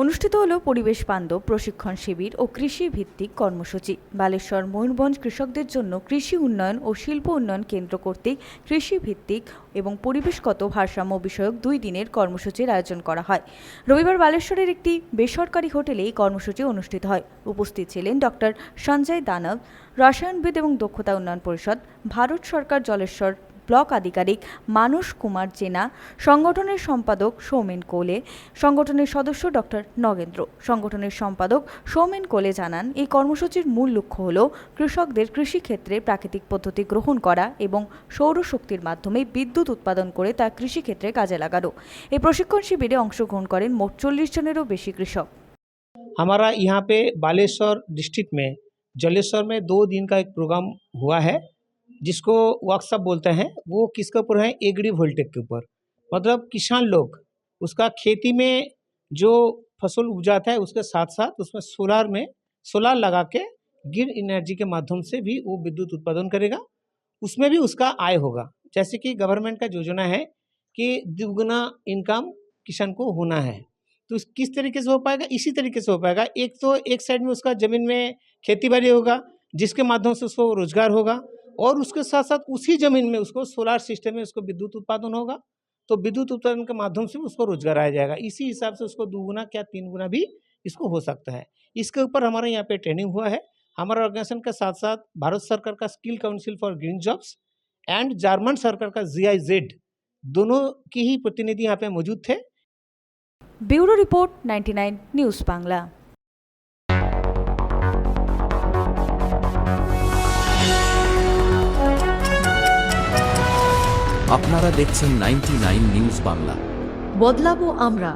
অনুষ্ঠিত হলো পরিবেশ বান্ধব প্রশিক্ষণ শিবির ও কৃষি ভিত্তিক কর্মসূচি। বালেশ্বর ময়ূরভঞ্জ কৃষকদের জন্য কৃষি উন্নয়ন ও শিল্প উন্নয়ন কেন্দ্র কর্তৃক কৃষি ভিত্তিক এবং পরিবেশগত ভারসাম্য বিষয়ক 2 দিনের কর্মসূচির আয়োজন করা হয়। রবিবার বালেশ্বরের একটি বেসরকারি হোটেলে এই কর্মসূচি অনুষ্ঠিত হয়। উপস্থিত ছিলেন ডক্টর সঞ্জয় দানব, রসায়নবিদ এবং দক্ষতা উন্নয়ন পরিষদ, ভারত সরকার জলেশ্বর ব্লক আধিকারিক মানস কুমার জেনা, সংগঠনের সম্পাদক সৌমেন কোলে, সংগঠনের সদস্য ডক্টর নগেন্দ্র। সংগঠনের সম্পাদক সৌমেন কোলে জানান, এই কর্মসূচির মূল লক্ষ্য হল কৃষকদের কৃষিক্ষেত্রে প্রাকৃতিক পদ্ধতি গ্রহণ করা এবং সৌরশক্তির মাধ্যমে বিদ্যুৎ উৎপাদন করে তা কৃষিক্ষেত্রে কাজে লাগানো। এই প্রশিক্ষণ শিবিরে অংশগ্রহণ করেন মোট 40 জনেরও বেশি কৃষক। हमारा यहाँ पे बालेश्वर डिस्ट्रिक्ट में जलेश्वर में 2 दिन का एक प्रोग्राम हुआ है, जिसको वर्कशॉप बोलते हैं। वो किसके ऊपर है? एग्री वोल्टेक के ऊपर। मतलब किसान लोग उसका खेती में जो फसल उपजाता है उसके साथ साथ उसमें सोलार लगा के ग्रीन एनर्जी के माध्यम से भी वो विद्युत उत्पादन करेगा। उसमें भी उसका आय होगा। जैसे कि गवर्नमेंट का योजना है कि दुगुना इनकम किसान को होना है, तो किस तरीके से हो पाएगा? इसी तरीके से हो पाएगा। एक तो एक साइड में उसका ज़मीन में खेती बाड़ी होगा, जिसके माध्यम से उसको रोजगार होगा, और उसके साथ साथ उसी ज़मीन में उसको सोलार सिस्टम में उसको विद्युत उत्पादन होगा, तो विद्युत उत्पादन के माध्यम से उसको रोजगार आ जाएगा। इसी हिसाब से उसको 2 गुना क्या 3 गुना भी इसको हो सकता है। इसके ऊपर हमारे यहाँ पे ट्रेनिंग हुआ है। हमारा ऑर्गेनाइजेशन के साथ साथ भारत सरकार का skill council for green jobs and German सरकार का GIZ दोनों की ही प्रतिनिधि यहाँ पे मौजूद थे। Bureau report 99 news Bangla. আপনারা দেখছেন 99 নিউজ বাংলা। বদলাবো আমরা।